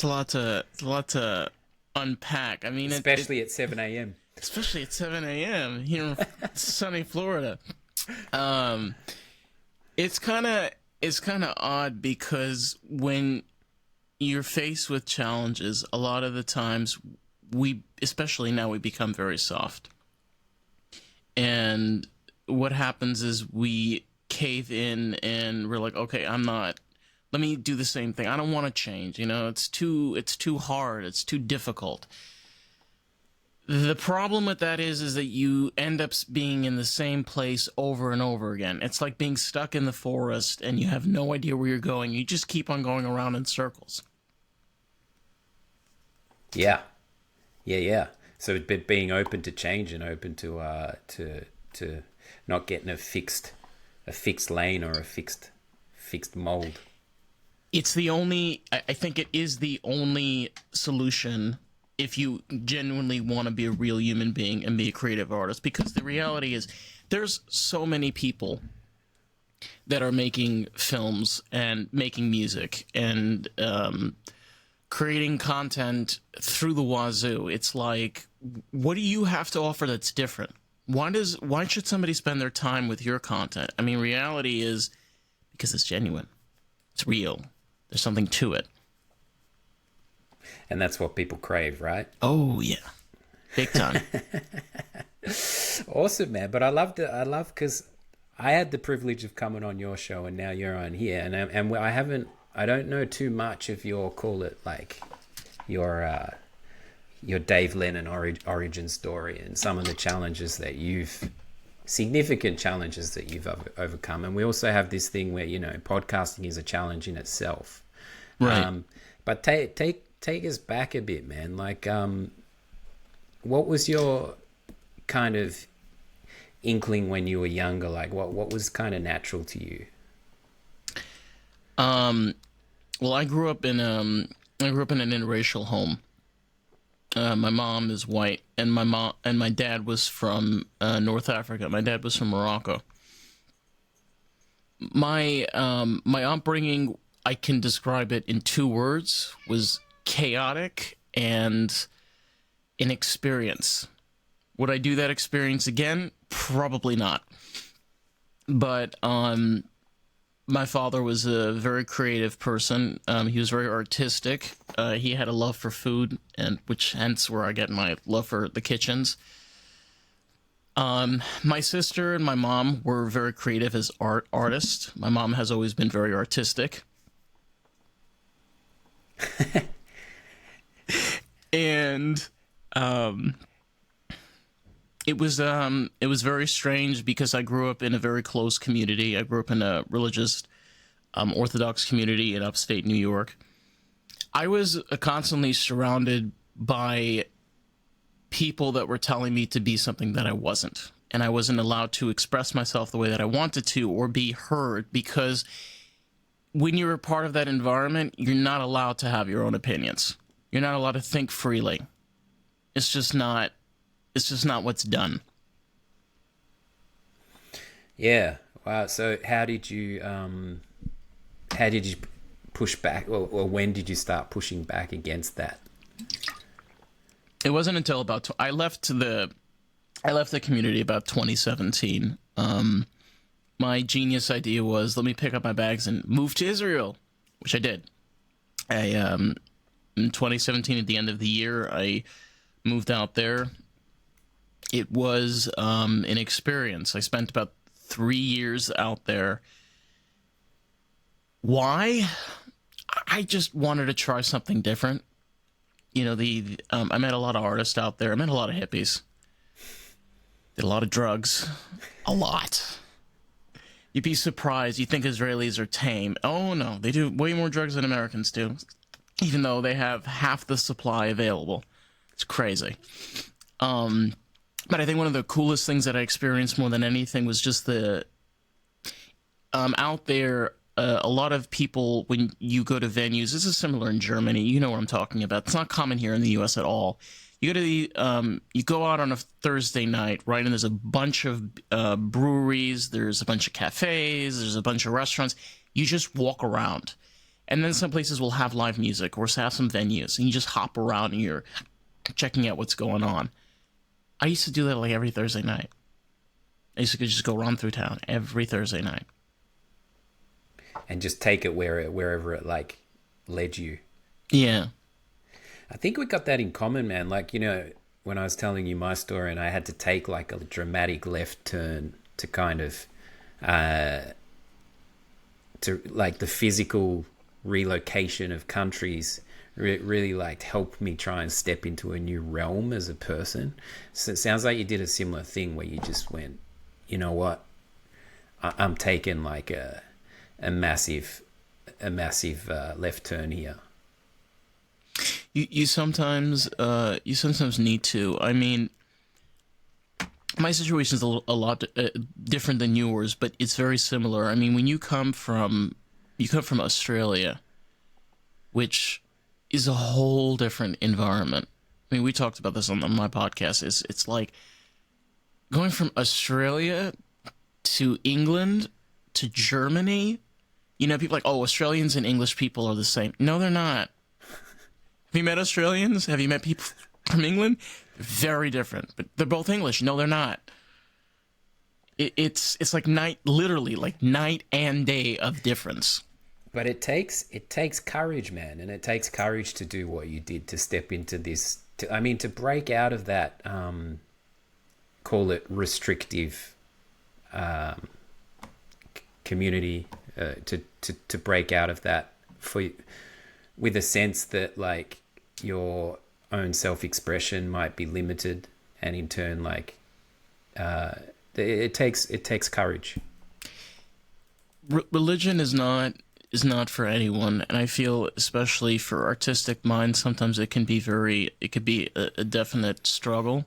it's a lot to unpack. I mean, especially at 7 a.m. especially at 7 a.m. here in sunny Florida. Um, it's kind of odd because when you're faced with challenges, a lot of the times especially now, we become very soft. And what happens is we cave in and we're like, okay, let me do the same thing. I don't want to change. It's too hard. It's too difficult. The problem with that is that you end up being in the same place over and over again. It's like being stuck in the forest and you have no idea where you're going. You just keep on going around in circles. Yeah, yeah. So being open to change and open to not getting a fixed lane or a fixed mold. I think it is the only solution if you genuinely want to be a real human being and be a creative artist. Because the reality is, there's so many people that are making films and making music and creating content through the wazoo. It's like, what do you have to offer that's different? Why should somebody spend their time with your content? I mean, reality is because it's genuine. It's real. There's something to it. And that's what people crave, right? Oh, yeah. Big time. Awesome, man. But I love because I had the privilege of coming on your show and now you're on here. And I don't know too much of call it like your Dave Lennon origin story and some of the significant challenges that you've overcome. And we also have this thing where, podcasting is a challenge in itself. Right. But take us back a bit, man. Like, what was your kind of inkling when you were younger? Like, what was kind of natural to you? Well, I grew up in an interracial home. My mom is white, and my dad was from North Africa. My dad was from Morocco. My upbringing, I can describe it in two words, was chaotic and inexperience. Would I do that experience again? Probably not. But my father was a very creative person. He was very artistic. He had a love for food, and hence where I get my love for the kitchens. My sister and my mom were very creative as artists. My mom has always been very artistic. And it was very strange because I grew up in a very close community. I grew up in a religious Orthodox community in upstate New York. I was constantly surrounded by people that were telling me to be something that I wasn't. And I wasn't allowed to express myself the way that I wanted to or be heard, because when you're a part of that environment, you're not allowed to have your own opinions. You're not allowed to think freely. It's just not what's done. Yeah. Wow. So how did you push back, or when did you start pushing back against that? It wasn't until I left the community about 2017. My genius idea was, let me pick up my bags and move to Israel, which I did. In 2017, at the end of the year, I moved out there. It was an experience. I spent about 3 years out there. Why? I just wanted to try something different. I met a lot of artists out there. I met a lot of hippies. Did a lot of drugs. A lot. You'd be surprised. You think Israelis are tame. Oh, no. They do way more drugs than Americans do, even though they have half the supply available. It's crazy. But I think one of the coolest things that I experienced more than anything was just out there, a lot of people, when you go to venues, this is similar in Germany, you know what I'm talking about. It's not common here in the U.S. at all. You go to you go out on a Thursday night, right, and there's a bunch of breweries, there's a bunch of cafes, there's a bunch of restaurants. You just walk around, And then some places will have live music or have some venues, and you just hop around and you're checking out what's going on. I used to do that like every Thursday night. I used to just go run through town every Thursday night. And just take it wherever it like led you. Yeah. I think we got that in common, man. Like, you know, when I was telling you my story and I had to take like a dramatic left turn to kind of, to like the physical relocation of countries really like helped me try and step into a new realm as a person. So it sounds like you did a similar thing where you just went, you know what, I'm taking like a massive left turn here. You sometimes need to. I mean, my situation is a lot different than yours, but it's very similar. I mean, when you come from Australia, which is a whole different environment. I mean, we talked about this on my podcast. It's like going from Australia to England to Germany. You know, people are like, oh, Australians and English people are the same. No, they're not. Have you met Australians? Have you met people from England? Very different, but they're both English. No, they're not. It's like literally night and day of difference. But it takes courage, man, and it takes courage to do what you did, to step into this. To break out of that, call it restrictive, community, to break out of that with a sense that like your own self-expression might be limited, and in turn, like, it takes courage. Religion is not for anyone, and I feel especially for artistic minds, sometimes it could be a definite struggle.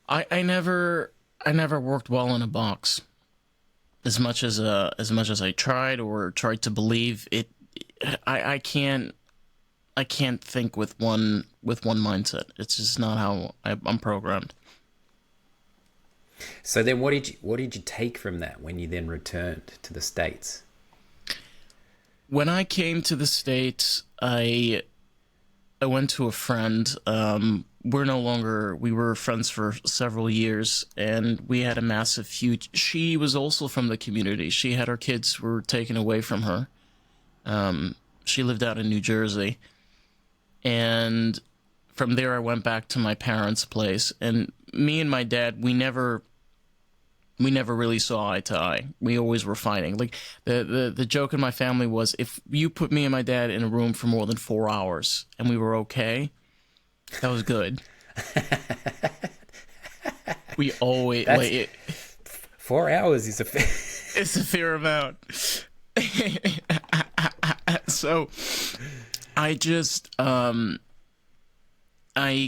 I never worked well in a box, as much as I tried to believe it. I can't think with one mindset. It's just not how I'm programmed. So then, what did you take from that when you then returned to the States? When I came to the States, I went to a friend. We were friends for several years, and we had a massive feud. She was also from the community. She had her kids were taken away from her. She lived out in New Jersey. And from there, I went back to my parents' place. And me and my dad, we never really saw eye to eye. We always were fighting. Like the joke in my family was, if you put me and my dad in a room for more than 4 hours and we were okay, that was good. We always 4 hours is it's a fair amount. So I just I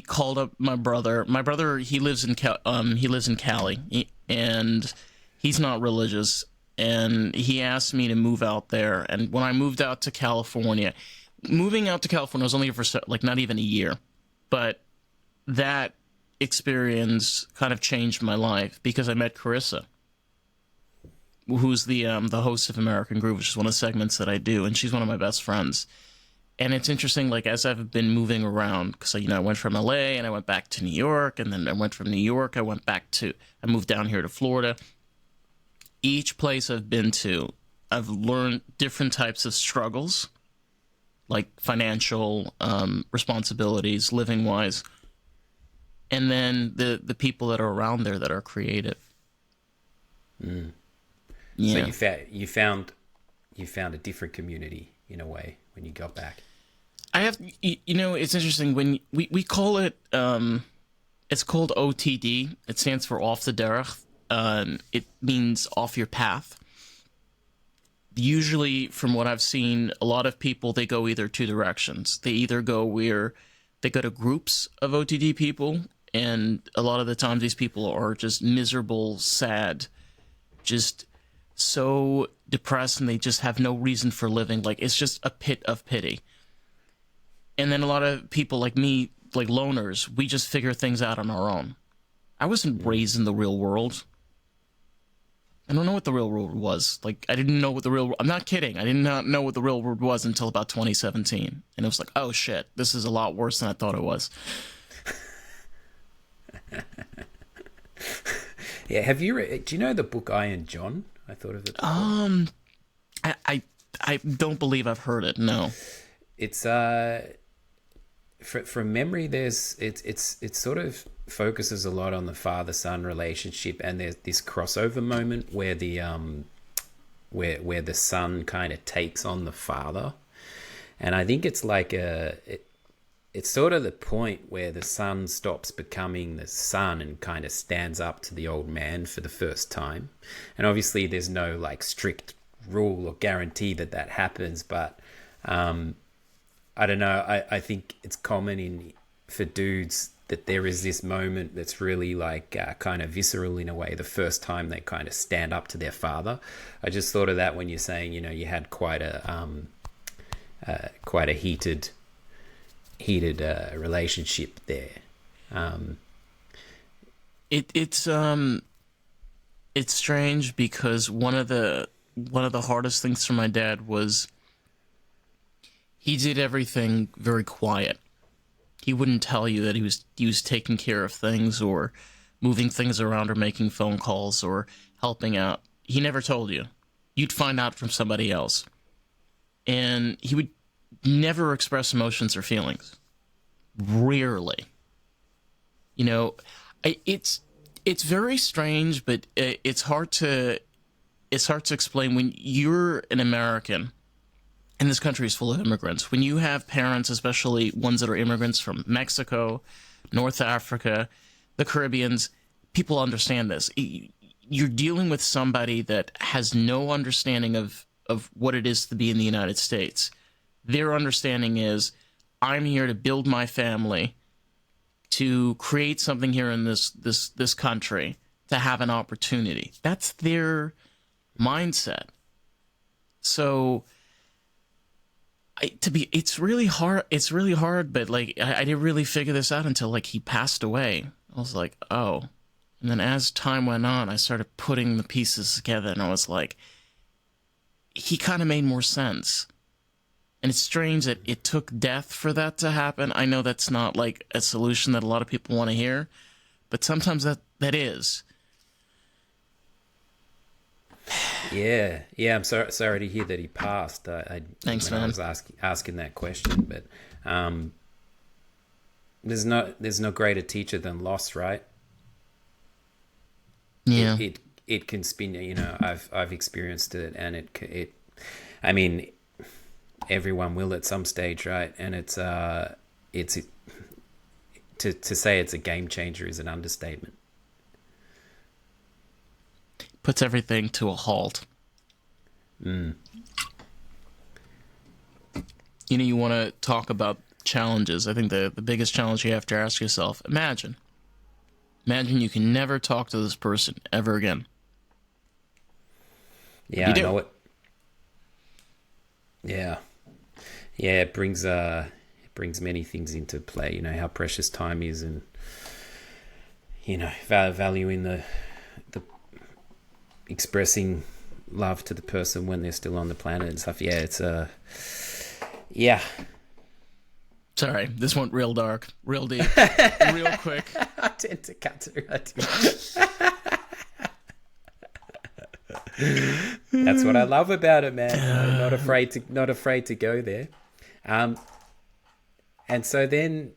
called up my brother. My brother, he lives in Cali, and he's not religious. And he asked me to move out there. And when I moved out to California, was only for like not even a year, but that experience kind of changed my life because I met Carissa, who's the host of American Groove, which is one of the segments that I do, and she's one of my best friends. And it's interesting, like, as I've been moving around, because, I went from LA and I went back to New York, and then I went from New York, I moved down here to Florida. Each place I've been to, I've learned different types of struggles, like financial responsibilities, living-wise, and then the people that are around there that are creative. Mm. Yeah. So you found a different community in a way when you got back. It's interesting when we call it, it's called OTD. It stands for off the derech. It means off your path. Usually, from what I've seen, a lot of people, they go either two directions. They either go where they go to groups of OTD people, and a lot of the times these people are just miserable, sad, just so depressed, and they just have no reason for living. Like, it's just a pit of pity. And then a lot of people like me, like loners, we just figure things out on our own. I wasn't raised in the real world. I don't know what the real world was. Like, I didn't know what the real. I'm not kidding. I did not know what the real world was until about 2017, and it was like, oh shit, this is a lot worse than I thought it was. Yeah, have you read? Do you know the book Iron John? I thought of it before. I don't believe I've heard it. No. It's from memory, there's it sort of focuses a lot on the father-son relationship, and there's this crossover moment where the where the son kind of takes on the father, and I think it's like it's sort of the point where the son stops becoming the son and kind of stands up to the old man for the first time. And obviously there's no like strict rule or guarantee that that happens, but I don't know. I think it's common for dudes that there is this moment that's really like kind of visceral in a way, the first time they kind of stand up to their father. I just thought of that when you're saying, you know, you had quite a heated relationship there. It's strange because one of the hardest things for my dad was he did everything very quiet. He wouldn't tell you that he was taking care of things or moving things around or making phone calls or helping out. He never told you. You'd find out from somebody else. And he would never express emotions or feelings. Rarely. You know, it's very strange, but it's hard to explain when you're an American. And this country is full of immigrants. When you have parents, especially ones that are immigrants from Mexico, North Africa, the Caribbeans, people understand this. You're dealing with somebody that has no understanding of what it is to be in the United States. Their understanding is, I'm here to build my family, to create something here in this country, to have an opportunity. That's their mindset. So it's really hard. It's really hard, but like I didn't really figure this out until like he passed away. I was like, oh. And then as time went on, I started putting the pieces together, and I was like, he kind of made more sense. And it's strange that it took death for that to happen. I know that's not like a solution that a lot of people want to hear, but sometimes that is. Yeah. I'm sorry to hear that he passed. Thanks, man. I was asking that question, but there's no greater teacher than loss, right? Yeah. It can spin. You know, I've experienced it, and it. I mean, everyone will at some stage, right? And it's to say it's a game changer is an understatement. Puts everything to a halt. Mm. You know, you want to talk about challenges. I think the biggest challenge you have to ask yourself, imagine you can never talk to this person ever again. Yeah, I know it. Yeah, it brings many things into play. You know, how precious time is, and you know, valuing the expressing love to the person when they're still on the planet and stuff. Yeah, it's yeah. Sorry, this went real dark, real deep, real quick. I tend to cut through. That's what I love about it, man. I'm not afraid to go there. And so then,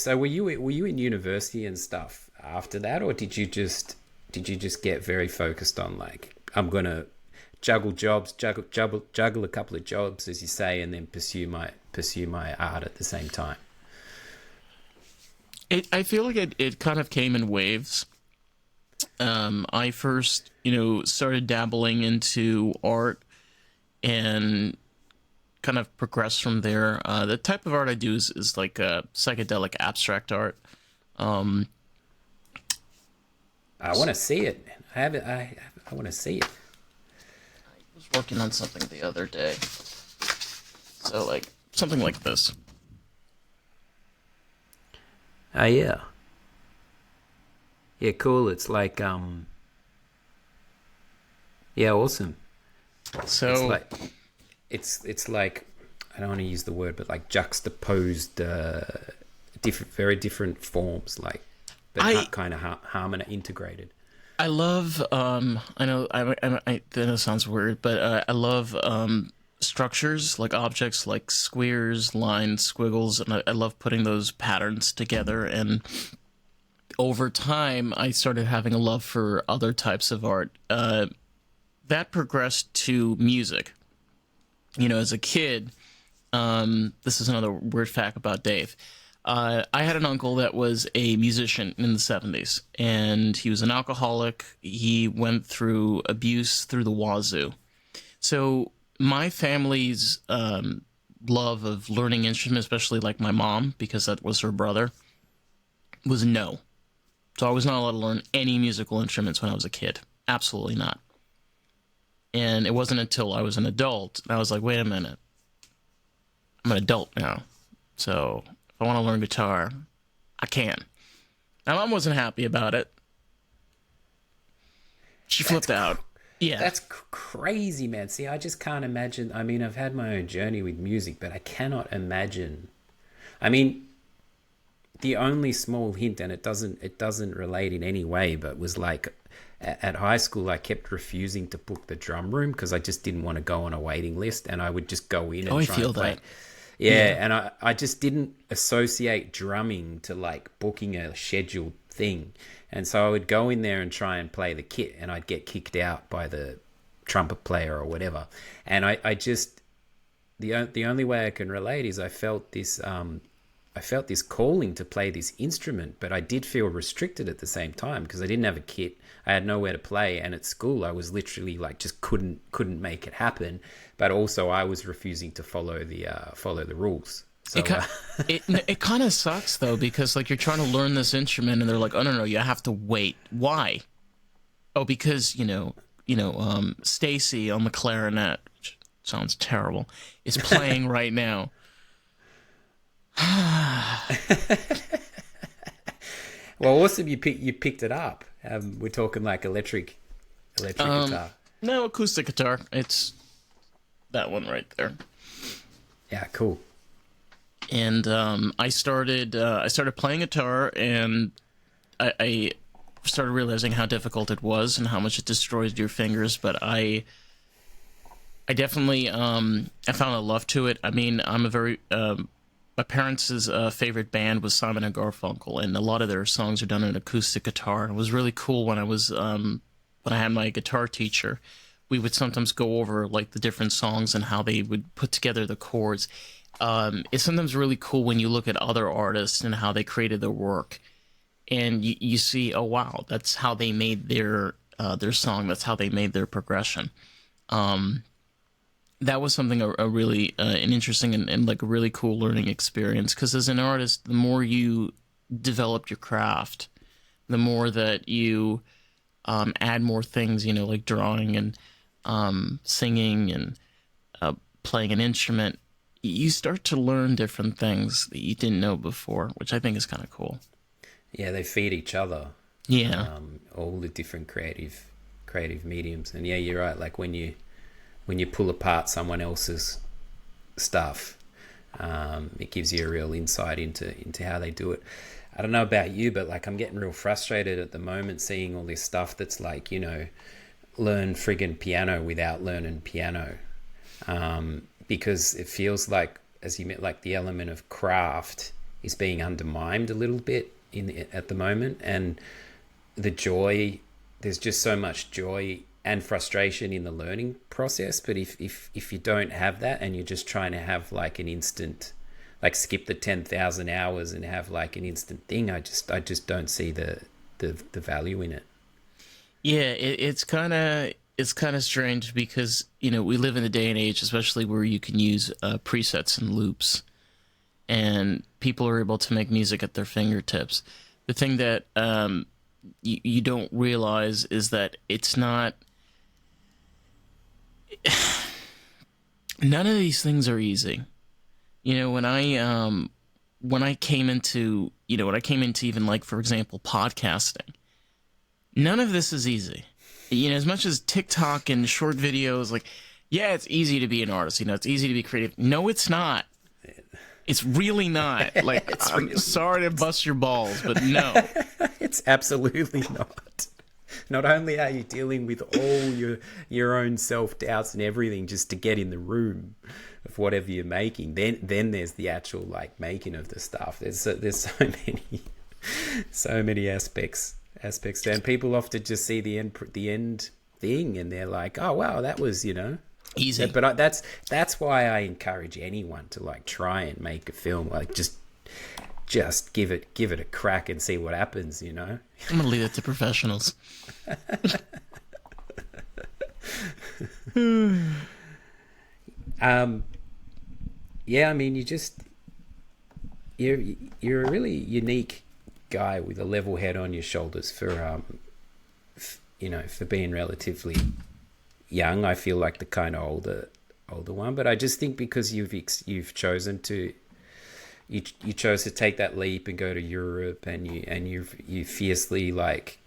were you in university and stuff after that, or did you just get very focused on like, I'm gonna juggle a couple of jobs, as you say, and then pursue my art at the same time? I feel like it kind of came in waves. I first, started dabbling into art and kind of progressed from there. The type of art I do is like psychedelic abstract art. I want to see it. I want to see it. I was working on something the other day. So like something like this. Oh yeah. Yeah, cool. It's like Yeah, awesome. It's So like it's like, I don't want to use the word, but like juxtaposed, different, very different forms, like, but I kind of harmony integrated. I love I know I know it sounds weird, but I love structures like objects like squares, lines, squiggles, and I love putting those patterns together. And over time, I started having a love for other types of art. That progressed to music. You know, as a kid, this is another weird fact about Dave. I had an uncle that was a musician in the 70s, and he was an alcoholic. He went through abuse through the wazoo. So my family's love of learning instruments, especially like my mom, because that was her brother, was no. So I was not allowed to learn any musical instruments when I was a kid. Absolutely not. And it wasn't until I was an adult, and I was like, wait a minute. I'm an adult now. So if I want to learn guitar, I can. My mom wasn't happy about it. She flipped out. Yeah. That's crazy, man. See, I just can't imagine. I mean, I've had my own journey with music, but I cannot imagine. I mean, the only small hint, and it doesn't relate in any way, but was like at high school, I kept refusing to book the drum room because I just didn't want to go on a waiting list, and I would just go in and I try feel and play. that. Yeah, and I just didn't associate drumming to like booking a scheduled thing. And so I would go in there and try and play the kit, and I'd get kicked out by the trumpet player or whatever. And I just, the only way I can relate is I felt this calling to play this instrument, but I did feel restricted at the same time because I didn't have a kit. I had nowhere to play, and at school I was literally like just couldn't make it happen. But also I was refusing to follow the rules. So it kind of sucks though, because like you're trying to learn this instrument and they're like, oh no, you have to wait. Why? Oh, because Stacy on the clarinet, which sounds terrible, is playing right now. well, awesome, you picked it up. We're talking like electric guitar. No, acoustic guitar. It's that one right there. Yeah, cool. And I started playing guitar, and I started realizing how difficult it was and how much it destroys your fingers. But I definitely I found a love to it. I mean, I'm a very my parents' favorite band was Simon and Garfunkel, and a lot of their songs are done on acoustic guitar. And it was really cool when I had my guitar teacher. We would sometimes go over like the different songs and how they would put together the chords. It's sometimes really cool when you look at other artists and how they created their work, and you see, oh wow, that's how they made their song. That's how they made their progression. That was something a really an interesting and like a really cool learning experience, because as an artist, the more you develop your craft, the more that you add more things, like drawing and singing and playing an instrument, you start to learn different things that you didn't know before, which I think is kind of cool. Yeah, they feed each other. Yeah. All the different creative mediums. And yeah, you're right. Like when you pull apart someone else's stuff, it gives you a real insight into how they do it. I don't know about you, but like I'm getting real frustrated at the moment seeing all this stuff that's like, learn friggin' piano without learning piano. Because it feels like, as you meant, like the element of craft is being undermined a little bit at the moment, and there's just so much joy and frustration in the learning process. But if you don't have that, and you're just trying to have like an instant, like skip the 10,000 hours and have like an instant thing, I just don't see the value in it. Yeah, it's kind of strange because we live in a day and age, especially where you can use presets and loops, and people are able to make music at their fingertips. The thing that you don't realize is that it's not. None of these things are easy. When I came into even like, for example, podcasting, none of this is easy. as much as TikTok and short videos, like, yeah, it's easy to be an artist. It's easy to be creative. No, it's not. It's really not. Like, I'm really sorry to bust your balls, but no. It's absolutely not. Not only are you dealing with all your own self-doubts and everything just to get in the room of whatever you're making, then there's the actual like making of the stuff. There's so many aspects, and people often just see the end thing and they're like, oh wow, that was Easy. But that's why I encourage anyone to like try and make a film, like just give it a crack and see what happens. I'm gonna leave it to professionals. Yeah, I mean, you're a really unique guy with a level head on your shoulders for for being relatively young. I feel like the kind of older one, but I just think because you've chosen to you chose to take that leap and go to Europe, and you fiercely like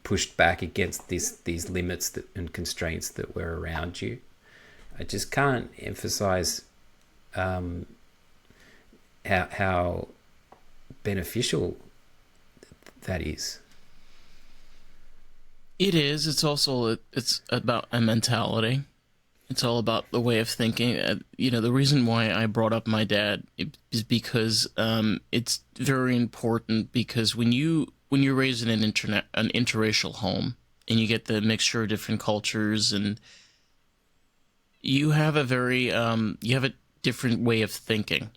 pushed back against these limits and constraints that were around you. I just can't emphasize how beneficial that is. It is. It's about a mentality. It's all about the way of thinking. The reason why I brought up my dad is because it's very important, because when you're raised in an interracial home and you get the mixture of different cultures, and you have a different way of thinking.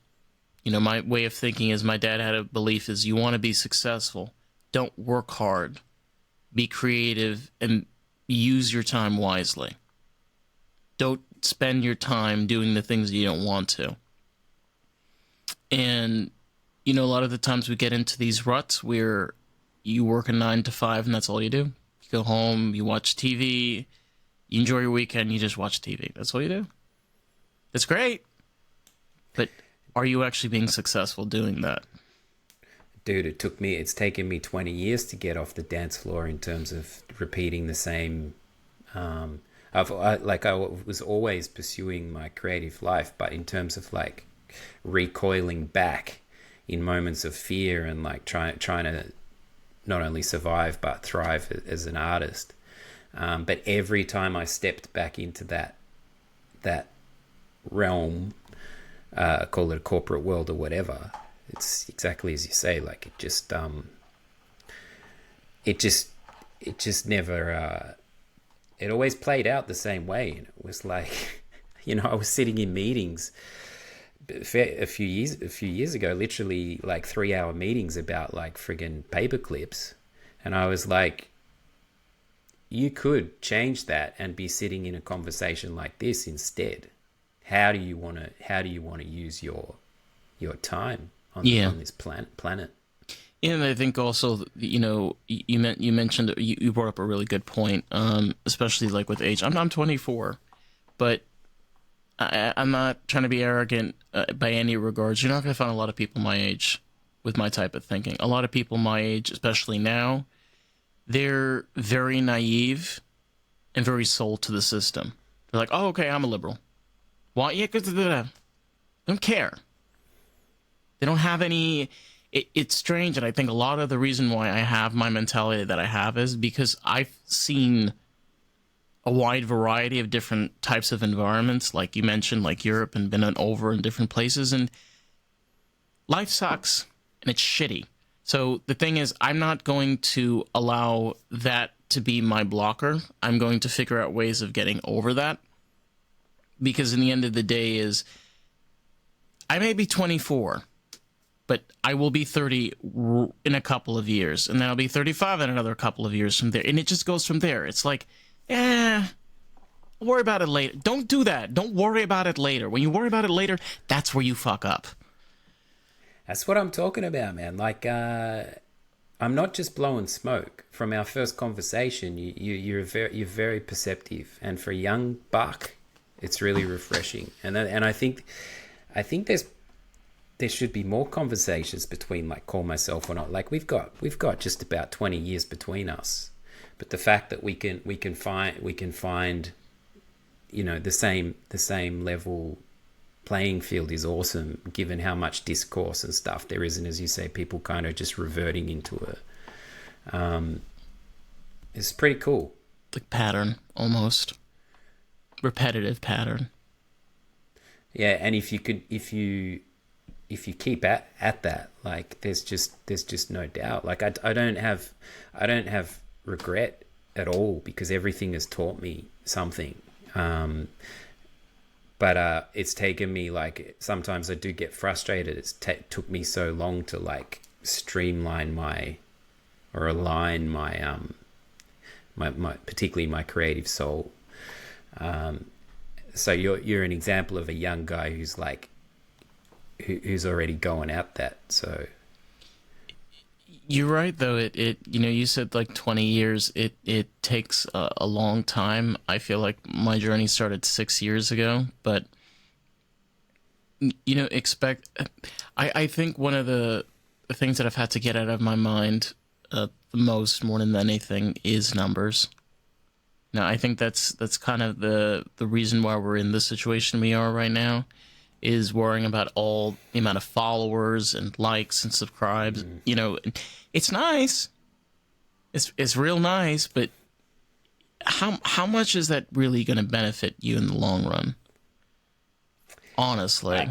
My way of thinking is, my dad had a belief is, you want to be successful, don't work hard, be creative, and use your time wisely. Don't spend your time doing the things you don't want to. And, a lot of the times we get into these ruts where you work a 9 to 5 and that's all you do. You go home, you watch TV, you enjoy your weekend, you just watch TV. That's all you do. It's great. But are you actually being successful doing that? Dude, it's taken me 20 years to get off the dance floor in terms of repeating the same. I was always pursuing my creative life, but in terms of like recoiling back in moments of fear and like trying to not only survive but thrive as an artist. But every time I stepped back into that realm, call it a corporate world or whatever, it's exactly as you say. Like it just never. It always played out the same way, and it was like, I was sitting in meetings a few years ago, literally like 3-hour meetings about like friggin' paper clips, and I was like, you could change that and be sitting in a conversation like this instead. How do you want to use your time on this planet? And I think also, you mentioned, you brought up a really good point, especially like with age. I'm 24, but I'm not trying to be arrogant by any regards. You're not going to find a lot of people my age with my type of thinking. A lot of people my age, especially now, they're very naive and very sold to the system. They're like, oh, okay, I'm a liberal. Why? Yeah, because they don't care. They don't have any... It's strange, and I think a lot of the reason why I have my mentality that I have is because I've seen a wide variety of different types of environments, like you mentioned, like Europe, and been over in different places, and life sucks, and it's shitty. So the thing is, I'm not going to allow that to be my blocker. I'm going to figure out ways of getting over that, because in the end of the day is, I may be 24, but I will be 30 in a couple of years, and then I'll be 35 in another couple of years from there, and it just goes from there. It's like, worry about it later. Don't do that. Don't worry about it later. When you worry about it later, that's where you fuck up. That's what I'm talking about, man. Like, I'm not just blowing smoke. From our first conversation, you're very perceptive, and for a young buck, it's really refreshing. And I think there should be more conversations between like call myself or not. Like we've got just about 20 years between us, But the fact that we can find, you know, the same level playing field is awesome, given how much discourse and stuff there is, and as you say, people kind of just reverting into it. It's pretty cool. Like pattern, almost repetitive pattern. Yeah, and if you keep at that, like there's just no doubt. Like I don't have regret at all, because everything has taught me something. But it's taken me, like, sometimes I do get frustrated. It's took me so long to like streamline or align my particularly my creative soul. So you're an example of a young guy who's like who's already going at that. So you're right, though. It you know, you said like 20 years. It takes a long time. I feel like my journey started 6 years ago, but you know, I think one of the things that I've had to get out of my mind the most, more than anything, is numbers. Now, I think that's kind of the reason why we're in the situation we are right now, is worrying about all the amount of followers and likes and subscribes. You know, it's nice. It's real nice, but how much is that really going to benefit you in the long run? Honestly.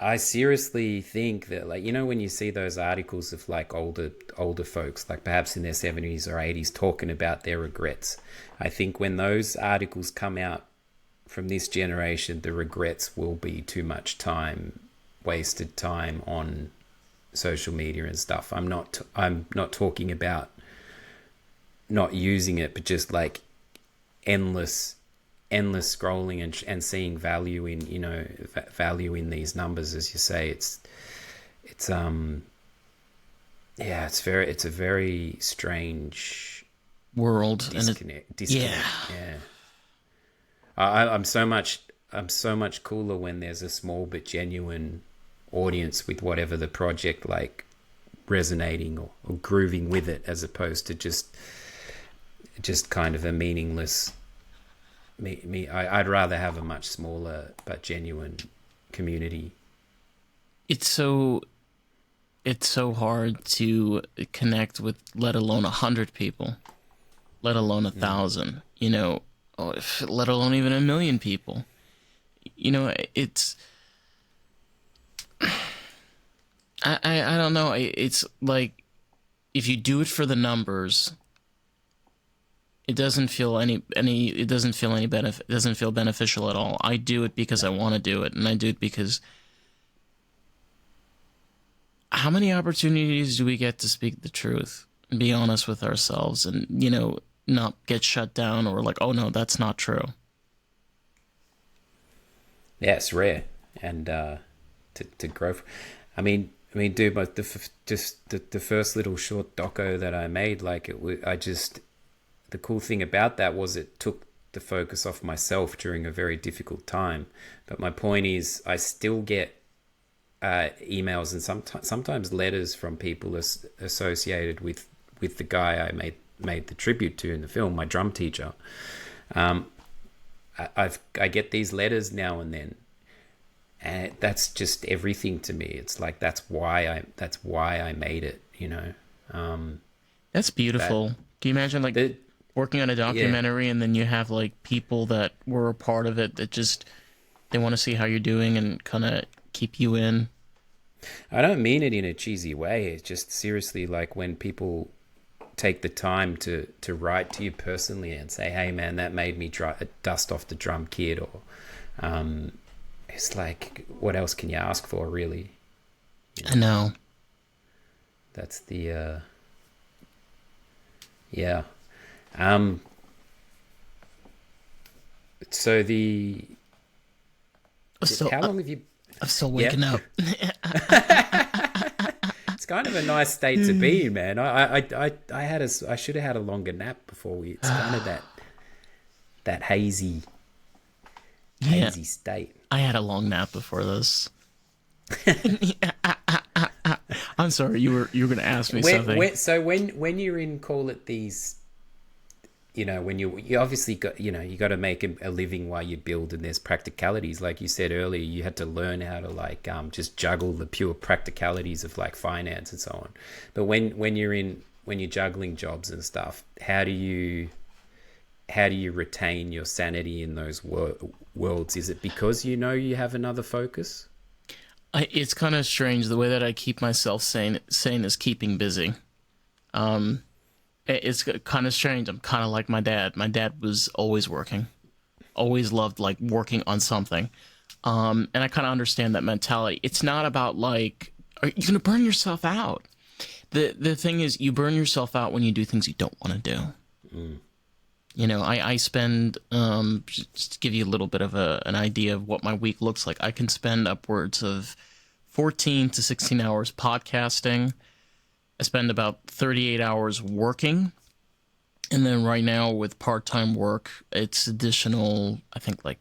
I seriously think that, like, you know, when you see those articles of like older folks, like perhaps in their 70s or 80s, talking about their regrets, I think when those articles come out from this generation, the regrets will be too much wasted time on social media and stuff. I'm not talking about not using it, but just like endless scrolling and seeing value in, you know, value in these numbers, as you say. It's a very strange world. Disconnect. Yeah. I'm so much cooler when there's a small but genuine audience with whatever the project, like resonating or grooving with it, as opposed to just kind of a meaningless. I'd rather have a much smaller but genuine community. It's so hard to connect with, let alone 100 people, let alone 1,000. You know, let alone even 1,000,000 people. You know, it's I don't know. It's like, if you do it for the numbers, it doesn't feel benefit. It doesn't feel beneficial at all. I do it because I want to do it, and I do it because how many opportunities do we get to speak the truth and be honest with ourselves, and, you know, not get shut down or like, oh no, that's not true. Yeah, it's rare, and to grow. I mean, dude, but the first little short doco that I made, like the cool thing about that was it took the focus off myself during a very difficult time. But my point is, I still get emails and sometimes letters from people associated with the guy I made the tribute to in the film, my drum teacher. I get these letters now and then, and that's just everything to me. It's like that's why I made it, you know. Can That's beautiful. You imagine like working on a documentary, and then you have like people that were a part of it that just, they want to see how you're doing and kind of keep you in. I don't mean it in a cheesy way. It's just seriously, like, when people take the time to write to you personally and say, hey man, that made me dust off the drum kit, or it's like, what else can you ask for, really? You know? I know. That's the yeah. So how long have you? I'm still waking up. It's kind of a nice state to be in, man. I should have had a longer nap before it's kind of that hazy state. I had a long nap before this. I'm sorry, you were going to ask me something. So when you're in, call it these when you obviously got, you got to make a living while you build, and there's practicalities. Like you said earlier, you had to learn how to like just juggle the pure practicalities of like finance and so on. But when you're juggling jobs and stuff, how do you retain your sanity in those worlds? Is it because you have another focus? It's kind of strange. The way that I keep myself sane is keeping busy. It's kind of strange. I'm kind of like my dad. My dad was always working, always loved like working on something. And I kind of understand that mentality. It's not about like, are you going to burn yourself out? The thing is, you burn yourself out when you do things you don't want to do. I spend, just to give you a little bit of an idea of what my week looks like, I can spend upwards of 14 to 16 hours podcasting. I spend about 38 hours working. And then right now with part-time work, it's additional, I think, like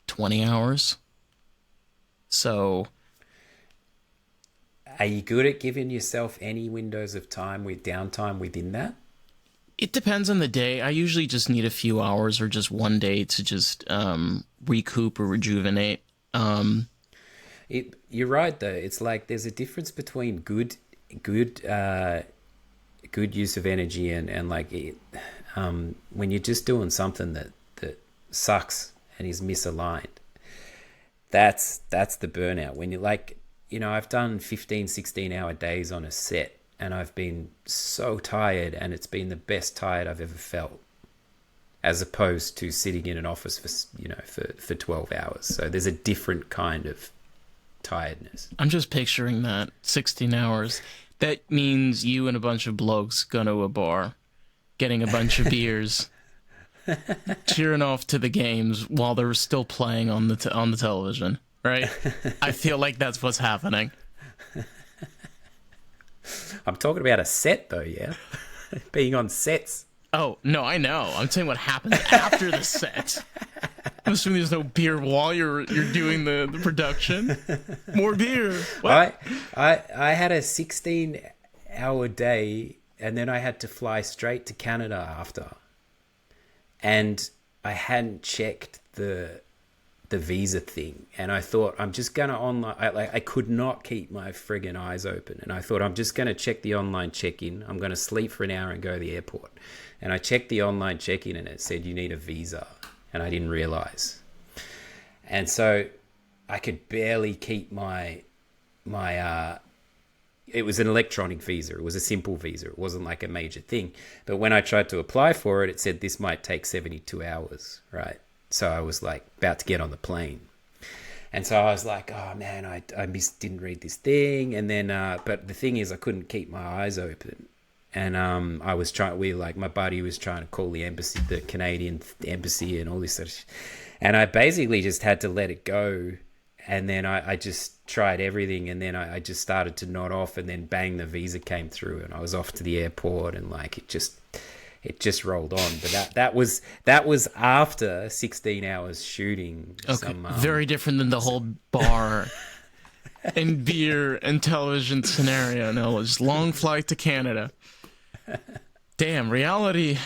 20 hours. So... Are you good at giving yourself any windows of time with downtime within that? It depends on the day. I usually just need a few hours or just one day to just recoup or rejuvenate. You're right, though. It's like there's a difference between good use of energy and like when you're just doing something that sucks and is misaligned. That's the burnout. When you're like, I've done 15, 16-hour days on a set, and I've been so tired, and it's been the best tired I've ever felt, as opposed to sitting in an office for 12 hours. So there's a different kind of tiredness. I'm just picturing that 16 hours. That means you and a bunch of blokes going to a bar, getting a bunch of beers, cheering off to the games while they're still playing on the television, right? I feel like that's what's happening. I'm talking about a set, though, yeah? Being on sets. Oh, no, I know. I'm saying what happens after the set. I'm assuming there's no beer while you're doing the production. More beer. What? I had a 16-hour day, and then I had to fly straight to Canada after. And I hadn't checked the visa thing, and I thought I'm just gonna online. I could not keep my friggin' eyes open, and I thought I'm just gonna check the online check-in. I'm gonna sleep for an hour and go to the airport. And I checked the online check-in, and it said you need a visa, and I didn't realize. And so I could barely keep my it was an electronic visa. It was a simple visa. It wasn't like a major thing. But when I tried to apply for it, it said this might take 72 hours, right? So I was like about to get on the plane. And so I was like, oh man, I didn't read this thing. And then, but the thing is I couldn't keep my eyes open. And I was my buddy was trying to call the embassy, the Canadian embassy and all this sort of shit. And I basically just had to let it go. And then I just tried everything. And then I just started to nod off, and then bang, the visa came through, and I was off to the airport, and like it just rolled on. But that was after 16 hours shooting. Okay, very different than the whole bar and beer and television scenario. No, it's long flight to Canada. Damn, reality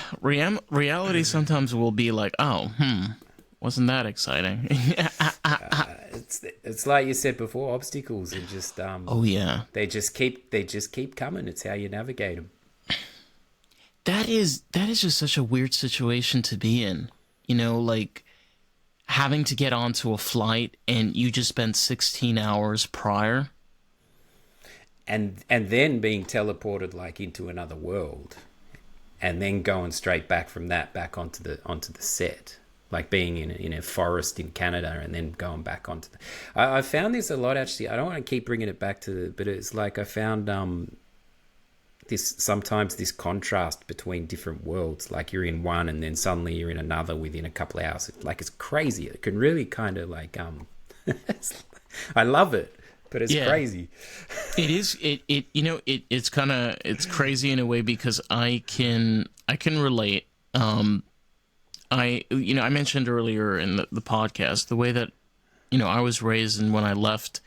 sometimes will be like, oh, wasn't that exciting? It's like you said before, obstacles are just oh yeah, they just keep coming. It's how you navigate them. That is just such a weird situation to be in. Like having to get onto a flight and you just spent 16 hours prior. And then being teleported like into another world, and then going straight back from that back onto the set, like being in a forest in Canada and then going back onto I found this a lot, actually. I don't want to keep bringing it back but it's like I found this contrast between different worlds. Like you're in one and then suddenly you're in another within a couple of hours. It's crazy. It can really kind of like I love it. But it's crazy. It is. It's crazy in a way because I can relate. I mentioned earlier in the podcast the way that I was raised, and when I left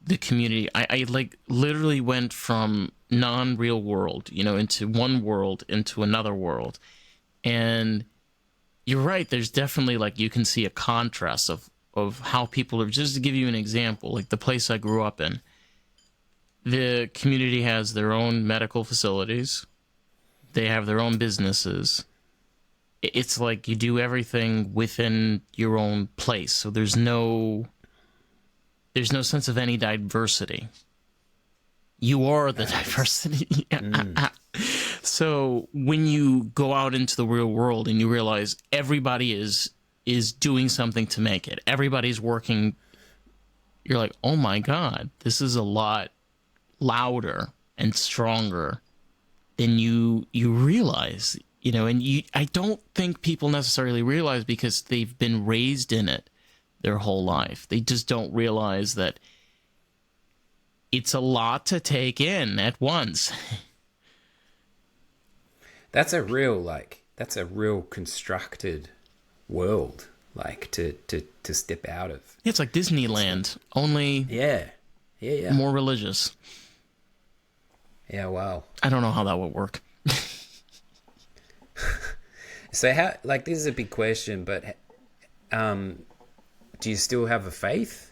the community, I like literally went from non-real world into one world into another world, And you're right. There's definitely like you can see a contrast of how people are. Just to give you an example, like the place I grew up in, the community has their own medical facilities. They have their own businesses. It's like you do everything within your own place. So there's no sense of any diversity. You are the diversity. So when you go out into the real world and you realize everybody is doing something to make it, everybody's working, you're like, oh my God, this is a lot louder and stronger than you realize, and I don't think people necessarily realize because they've been raised in it their whole life. They just don't realize that it's a lot to take in at once. That's a real constructed world, like to step out of. It's like Disneyland, only Yeah. more religious. Yeah, wow. I don't know how that would work. So how, like, this is a big question, but do you still have a faith?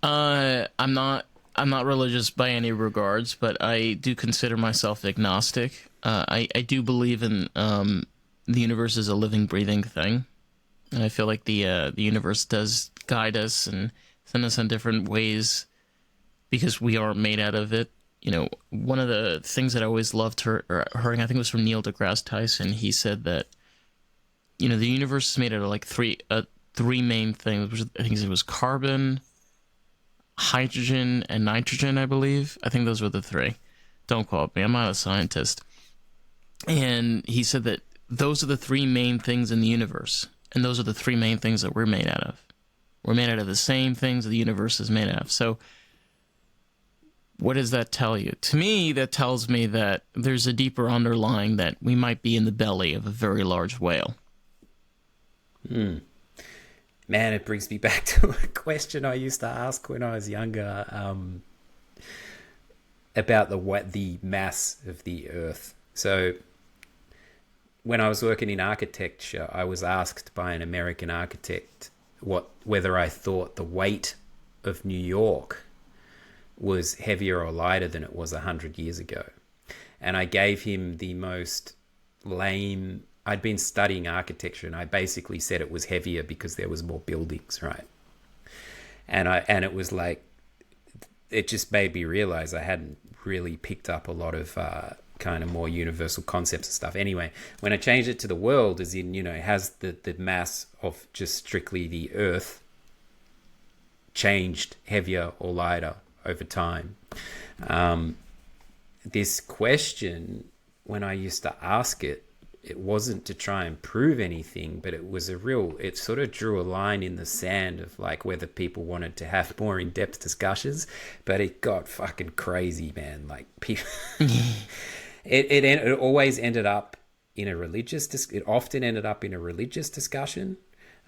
I'm not religious by any regards, but I do consider myself agnostic. I do believe in the universe is a living, breathing thing, and I feel like the universe does guide us and send us in different ways because we are made out of it. One of the things that I always loved hearing, I think it was from Neil deGrasse Tyson. He said that the universe is made out of like three main things, which I think it was carbon, hydrogen, and nitrogen, I believe. I think those were the three. Don't quote me. I'm not a scientist. And he said that those are the three main things in the universe. And those are the three main things that we're made out of. We're made out of the same things the universe is made out of. So what does that tell you? To me, that tells me that there's a deeper underlying that we might be in the belly of a very large whale. Man, it brings me back to a question I used to ask when I was younger about the mass of the Earth. So when I was working in architecture, I was asked by an American architect whether I thought the weight of New York was heavier or lighter than it was 100 years ago. And I gave him the most lame... I'd been studying architecture, and I basically said it was heavier because there was more buildings, right? And it was like, it just made me realize I hadn't really picked up a lot of kind of more universal concepts and stuff. Anyway, when I changed it to the world, as in, has the mass of just strictly the Earth changed heavier or lighter over time? This question, when I used to ask it, it wasn't to try and prove anything, but it sort of drew a line in the sand of like whether people wanted to have more in-depth discussions, but it got fucking crazy, man. Like people, it always ended up in a it often ended up in a religious discussion,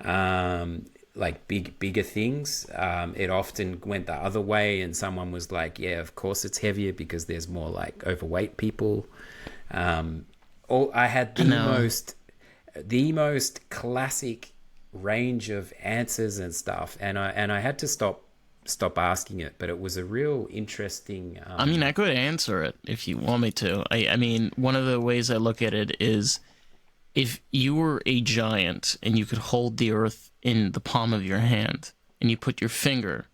like bigger things. It often went the other way, and someone was like, yeah, of course it's heavier because there's more like overweight people. I had the most classic range of answers and stuff, and I had to stop asking it. But it was a real interesting. I mean, I could answer it if you want me to. I mean, one of the ways I look at it is, if you were a giant and you could hold the earth in the palm of your hand, and you put your finger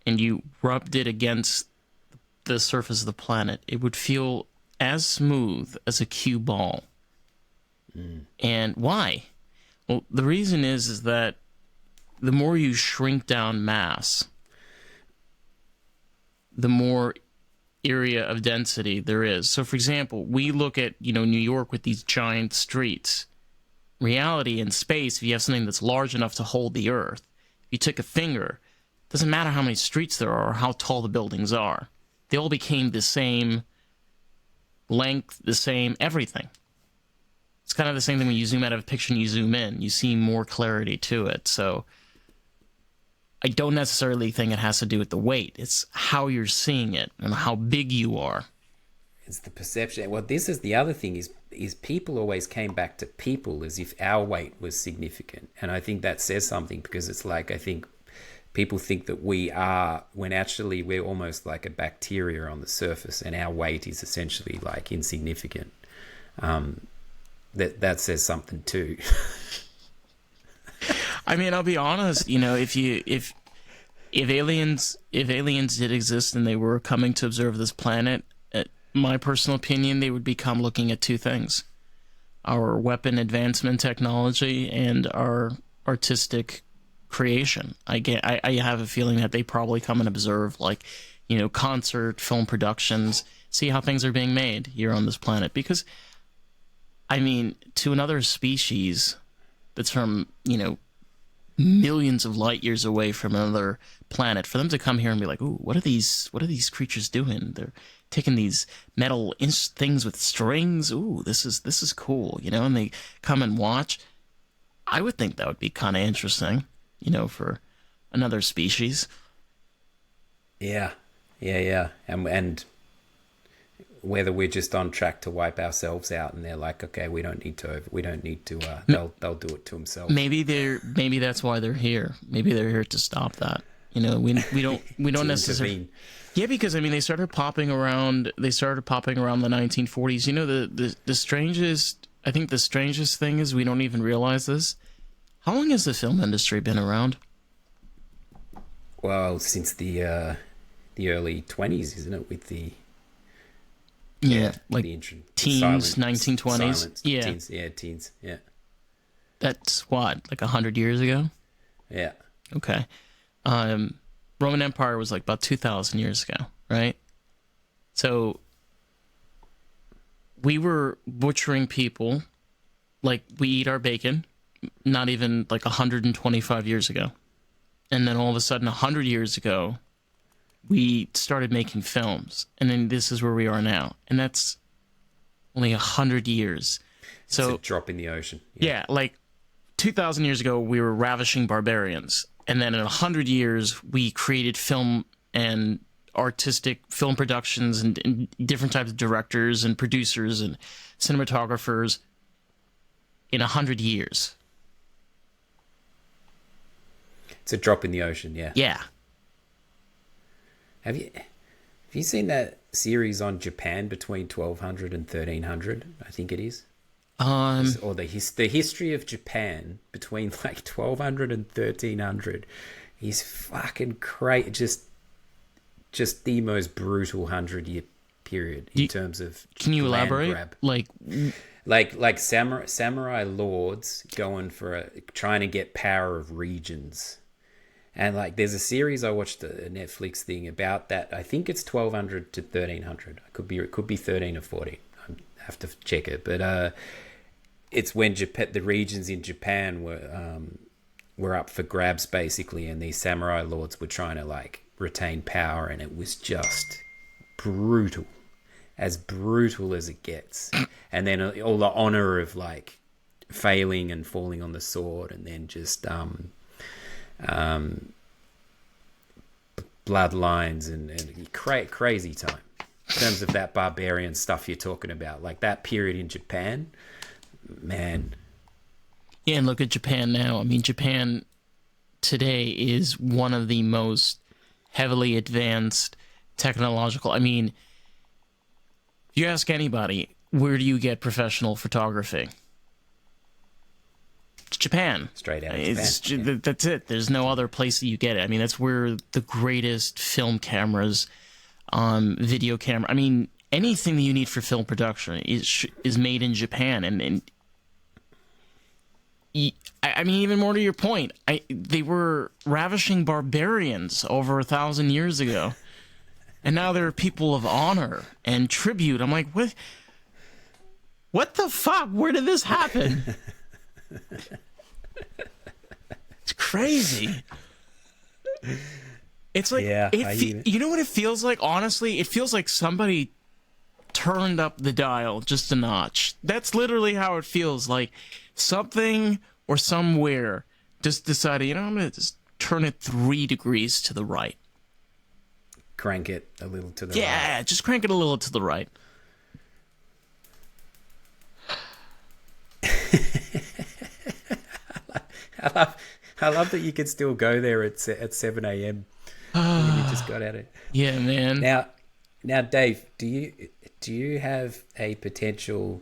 and you rubbed it against the surface of the planet, it would feel as smooth as a cue ball. And why? Well, the reason is that the more you shrink down mass, the more area of density there is. So, for example, we look at, New York with these giant streets. Reality in space, if you have something that's large enough to hold the earth, if you took a finger, it doesn't matter how many streets there are or how tall the buildings are. They all became the same length, the same everything. It's kind of the same thing when you zoom out of a picture and you zoom in. You see more clarity to it. So I don't necessarily think it has to do with the weight. It's how you're seeing it and how big you are. It's the perception. Well, this is the other thing, is is people always came back to people as if our weight was significant. And I think that says something, because it's like, I think people think that we are, when actually we're almost like a bacteria on the surface, and our weight is essentially like insignificant. That says something too. I mean, I'll be honest, you know, if aliens did exist and they were coming to observe this planet, my personal opinion, they would become looking at two things: our weapon advancement technology and our artistic creation. I have a feeling that they probably come and observe, like, you know, concert, film productions, see how things are being made here on this planet. Because, I mean, to another species that's from, you know, millions of light years away from another planet, for them to come here and be like, ooh, what are these creatures doing? They're taking these metal things with strings. Ooh, this is cool, you know, and they come and watch. I would think that would be kind of interesting, you know, for another species. Yeah. And whether we're just on track to wipe ourselves out, and they're like, okay, we don't need to. They'll do it to themselves. Maybe that's why they're here. Maybe they're here to stop that. You know, we don't necessarily. Yeah, because I mean, they started popping around. They started popping around the 1940s. You know, the strangest. I think the strangest thing is we don't even realize this. How long has the film industry been around? Well, since the early 20s, isn't it? With the like the teens, 1920s. Yeah, teens. Yeah. That's what, like 100 years ago? Yeah. Okay. Roman Empire was like about 2,000 years ago, right? So we were butchering people like we eat our bacon, not even like 125 years ago. And then all of a sudden, 100 years ago, we started making films. And then this is where we are now. And that's only 100 years. So it's a drop in the ocean. Yeah, like 2,000 years ago, we were ravishing barbarians. And then in 100 years, we created film and artistic film productions and different types of directors and producers and cinematographers in 100 years. It's a drop in the ocean, yeah. Yeah. Have you seen that series on Japan between 1200 and 1300? I think it is. Or the history of Japan between like 1200 and 1300 is fucking crazy. Just the most brutal 100-year period in terms of. Can you elaborate? Grab. Like samurai lords going for trying to get power of regions. And like, there's a series I watched, a Netflix thing about that. I think it's 1200 to 1300. It could be 13 or 14. I have to check it, but it's when the regions in Japan were up for grabs basically, and these samurai lords were trying to like retain power, and it was just brutal as it gets. And then all the honor of like failing and falling on the sword, and then just bloodlines and crazy time in terms of that barbarian stuff you're talking about, like that period in Japan, man. Yeah, and look at Japan now. I mean, Japan today is one of the most heavily advanced technological. I mean, if you ask anybody, where do you get professional photography? It's Japan. Straight out of Japan. That's it. There's no other place that you get it. I mean, that's where the greatest film cameras, video camera. I mean, anything that you need for film production is made in Japan. And I mean, even more to your point, they were ravishing barbarians over 1,000 years ago, and now they're people of honor and tribute. I'm like, what the fuck? Where did this happen? It's crazy. It's like, you know what it feels like? Honestly, it feels like somebody turned up the dial just a notch. That's literally how it feels. Like something or somewhere just decided, you know, I'm going to just turn it 3 degrees to the right. Crank it a little to the right. Yeah, just crank it a little to the right. I love, I love that you can still go there at 7 a.m. when you just got at it. Yeah, man. Now, Dave, do you have a potential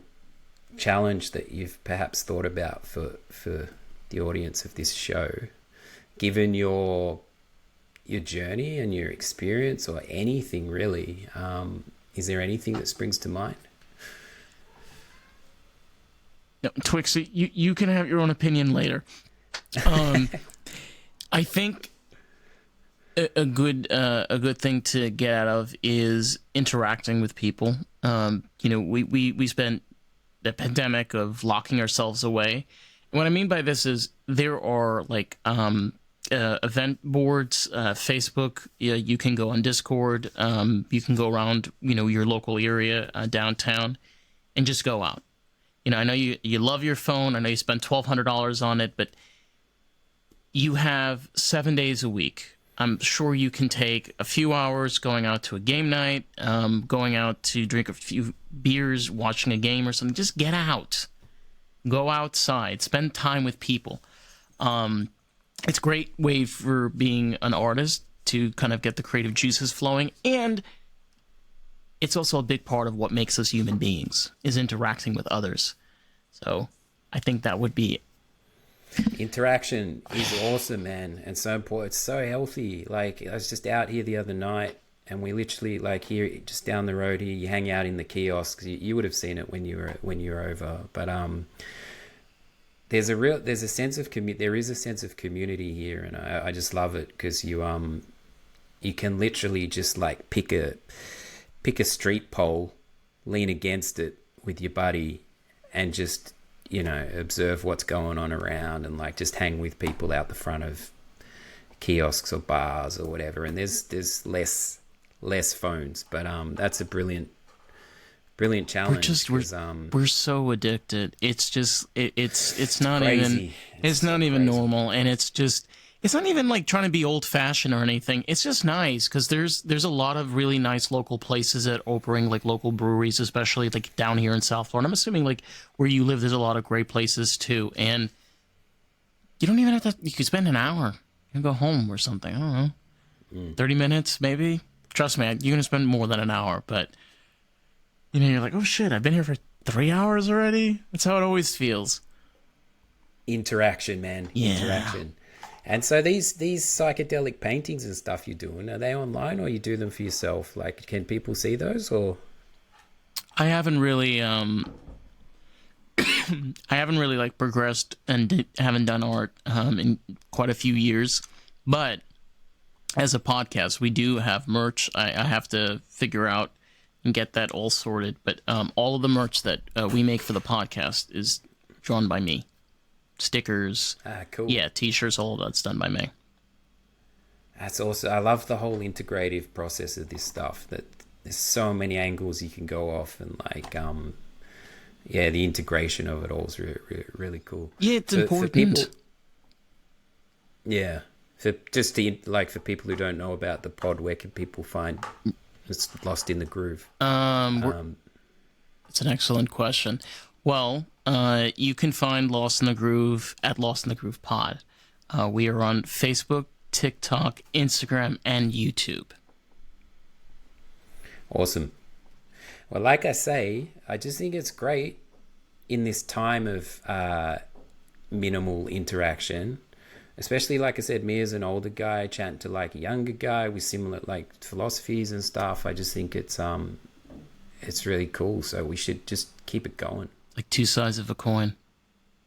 challenge that you've perhaps thought about for the audience of this show, given your journey and your experience, or anything really? Is there anything that springs to mind? No, Twix, you can have your own opinion later. I think a good thing to get out of is interacting with people. We spent the pandemic of locking ourselves away. And what I mean by this is there are like event boards, Facebook. You can go on Discord. You can go around your local area, downtown, and just go out. I know you love your phone. I know you spend $1,200 on it, but you have 7 days a week. I'm sure you can take a few hours going out to a game night, going out to drink a few beers, watching a game or something. Just get out. Go outside. Spend time with people. It's a great way for being an artist to kind of get the creative juices flowing. And it's also a big part of what makes us human beings, is interacting with others. So I think that would be... Interaction is awesome, man, and so important. It's so healthy. Like, I was just out here the other night, and we literally, like, here just down the road here, you hang out in the kiosks. You would have seen it when you were over, but there is a sense of community here, and I just love it, because you can literally just like pick a street pole, lean against it with your buddy, and just observe what's going on around, and like just hang with people out the front of kiosks or bars or whatever. And there's less phones, but that's a brilliant challenge. We're so addicted. It's just it's not crazy. It's not even normal, and it's not even like trying to be old fashioned or anything. It's just nice because there's a lot of really nice local places that opening, like local breweries, especially like down here in South Florida. I'm assuming like where you live, there's a lot of great places too, and you don't even have to. You could spend an hour and go home or something. I don't know, 30 minutes maybe. Trust me, you're gonna spend more than an hour, but you're like, oh shit, I've been here for 3 hours already. That's how it always feels. Interaction, man. Yeah. Interaction. And so these psychedelic paintings and stuff you're doing, are they online, or you do them for yourself? Like, can people see those, or? I haven't really like progressed and haven't done art in quite a few years. But as a podcast, we do have merch. I have to figure out and get that all sorted. But all of the merch that we make for the podcast is drawn by me. Stickers, cool. Yeah, t-shirts, all of that's done by me. That's awesome. I love the whole integrative process of this stuff, that there's so many angles you can go off, and like the integration of it all is really cool. Yeah, it's important. For people, yeah, for people who don't know about the pod, where can people find it's Lost in the Groove? It's an excellent question. Well, you can find Lost in the Groove at Lost in the Groove Pod. We are on Facebook, TikTok, Instagram, and YouTube. Awesome. Well, like I say, I just think it's great in this time of minimal interaction, especially, like I said, me as an older guy chatting to like a younger guy with similar like philosophies and stuff. I just think it's really cool. So we should just keep it going. Like two sides of a coin.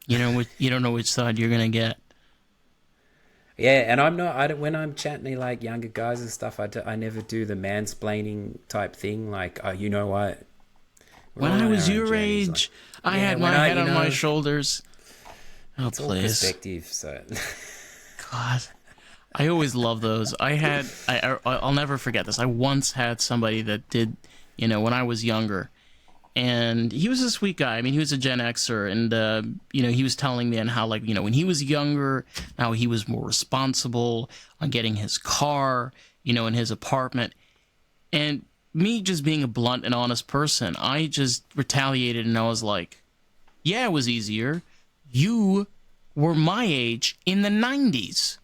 You don't know which side you're gonna get. Yeah, and when I'm chatting to like younger guys and stuff, I never do the mansplaining type thing. Like, you know what? When I was your age, I had my head on my shoulders. Oh, it's all perspective. So, God, I always love those. I'll never forget this. I once had somebody that did, when I was younger. And he was a sweet guy. I mean, he was a Gen Xer, and he was telling me and how, like, when he was younger, how he was more responsible on getting his car, in his apartment. And me just being a blunt and honest person, I just retaliated, and I was like, yeah, it was easier. You were my age in the 90s.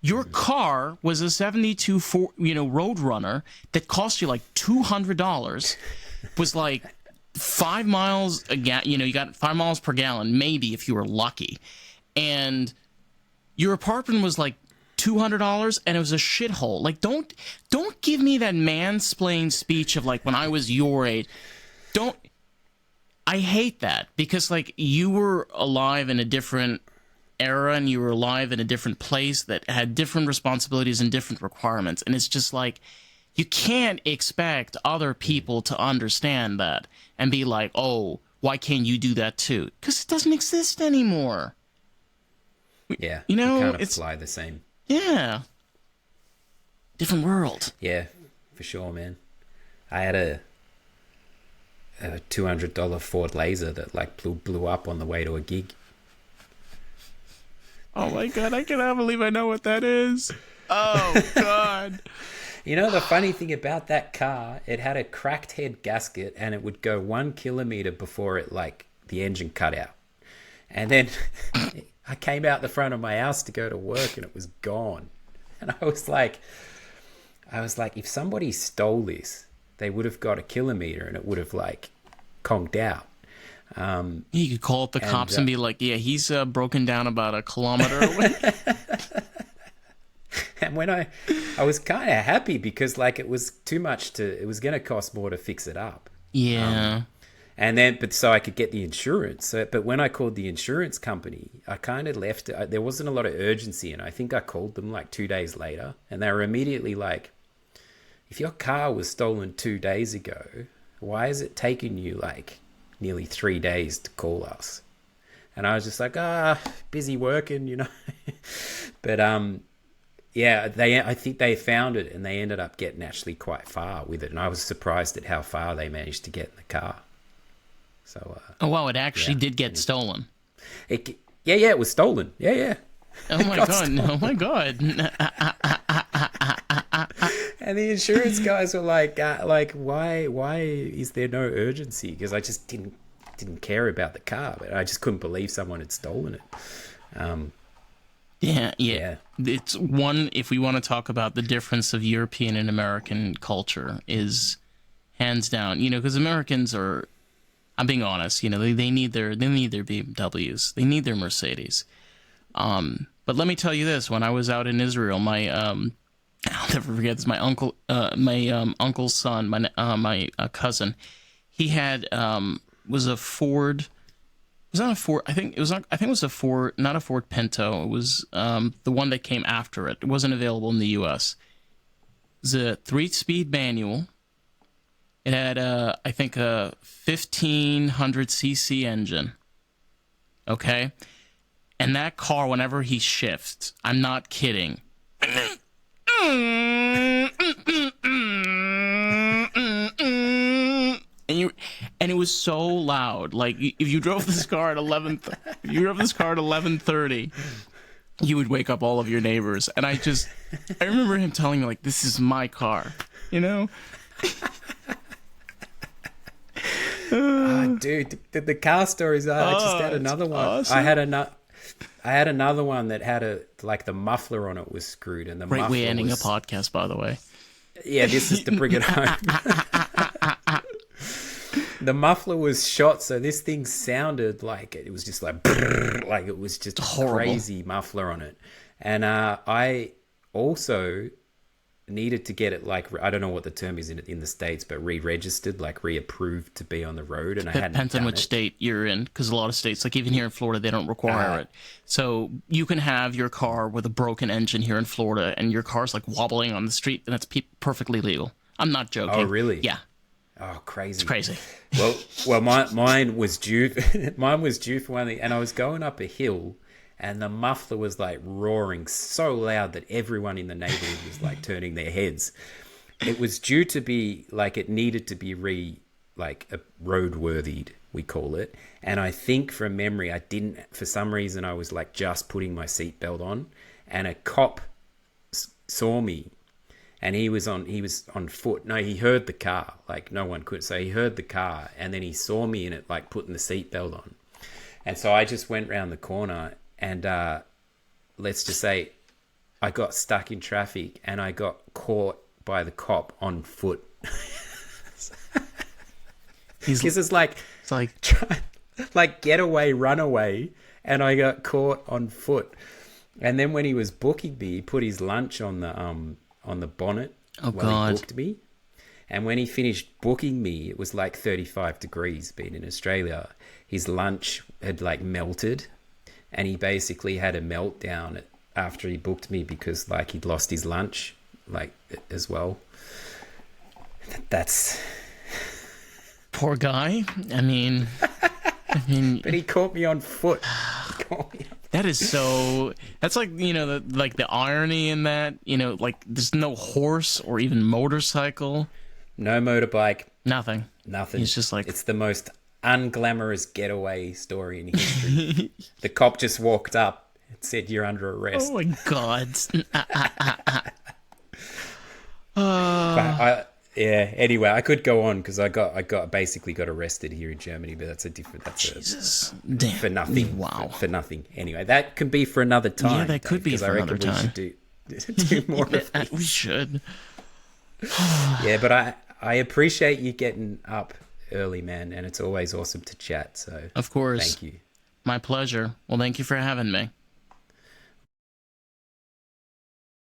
Your car was a 72 Roadrunner that cost you like $200, was like 5 miles you got 5 miles per gallon, maybe if you were lucky. And your apartment was like $200 and it was a shithole. Like, don't give me that mansplain speech of like when I was your age. I hate that, because like you were alive in a different era and you were alive in a different place that had different responsibilities and different requirements, and it's just like you can't expect other people to understand that and be like, oh, why can't you do that too? Because it doesn't exist anymore. Yeah, you know, can't it's apply the same. Yeah, different world. Yeah, for sure, man. I had a $200 Ford Laser that like blew up on the way to a gig. Oh my god, I cannot believe I know what that is. Oh god. You know, the funny thing about that car, it had a cracked head gasket and it would go 1 kilometer before it, like, the engine cut out. And then I came out the front of my house to go to work and it was gone. And I was like, if somebody stole this, they would have got a kilometer and it would have, like, conked out. You could call up the cops and be like, yeah, he's broken down about a kilometer away. And when I was kind of happy because, like, it was too much it was going to cost more to fix it up. Yeah. And then, but so I could get the insurance. But when I called the insurance company, I kind of left it. There wasn't a lot of urgency. And I think I called them like 2 days later. And they were immediately like, if your car was stolen 2 days ago, why is it taking you like nearly 3 days to call us? And I was just like, busy working, you know. But yeah, I think they found it and they ended up getting actually quite far with it. And I was surprised at how far they managed to get in the car. So oh wow, it actually did get stolen. It was stolen. Yeah. Oh my god! Oh my god! And the insurance guys were like, why is there no urgency? Because I just didn't care about the car, but I just couldn't believe someone had stolen it. Yeah. It's one. If we want to talk about the difference of European and American culture, is hands down. You know, because Americans are. I'm being honest. You know, they need their BMWs. They need their Mercedes. But let me tell you this: when I was out in Israel, my I'll never forget this. My uncle, uncle's son, my cousin, he had was a Ford. It was not a Ford. I think it was a Ford, not a Ford Pinto. It was the one that came after it. It wasn't available in the U.S. It was a 3-speed manual. It had I think a 1500cc engine. Okay, and that car, whenever he shifts, I'm not kidding. And it was so loud. Like if you drove this car at 11:30, you would wake up all of your neighbors. And I remember him telling me like, "This is my car," you know. Dude, the car stories are. I just had another one. Awesome. I had another one that had the muffler on it was screwed, and the Great muffler way ending was, a podcast, by the way. Yeah, this is to bring it home. The muffler was shot, so this thing sounded like it was just like brrr, like it was just a crazy muffler on it. And I also needed to get it, like, I don't know what the term is in the States, but re-registered, like reapproved to be on the road. And I hadn't depends on which state you're in, because a lot of states, like even here in Florida, they don't require it. So you can have your car with a broken engine here in Florida, and your car's like wobbling on the street, and that's perfectly legal. I'm not joking. Oh, really? Yeah. Oh, crazy. It's crazy. Well, mine was due. Mine was due for one thing, and I was going up a hill, and the muffler was like roaring so loud that everyone in the neighborhood was like turning their heads. It was due to be like, it needed to be roadworthied, we call it. And I think from memory, I didn't, for some reason, I was like just putting my seatbelt on, and a cop saw me, and he was on foot. No, he heard the car, like no one could. So he heard the car, and then he saw me in it, like putting the seatbelt on. And so I just went round the corner, and let's just say I got stuck in traffic and I got caught by the cop on foot. Because it's like getaway, runaway, and I got caught on foot. And then when he was booking me, he put his lunch on the bonnet while he booked me. And when he finished booking me, it was like 35 degrees being in Australia. His lunch had like melted, and he basically had a meltdown after he booked me because like he'd lost his lunch like as well. That's poor guy. I mean, but he caught me on foot. That is so. That's like, you know, the irony in that, you know, like there's no horse or even motorcycle, no motorbike, nothing. It's just like, it's the most unglamorous getaway story in history. The cop just walked up and said, "You're under arrest." Oh my god. Yeah. Anyway, I could go on because I basically got arrested here in Germany, but that's Jesus. Damn. For nothing. Wow. For nothing. Anyway, that can be for another time. Yeah, that could be for another time. We should do more of this. We should. Yeah, but I appreciate you getting up early, man, and it's always awesome to chat. So of course, thank you. My pleasure. Well, thank you for having me.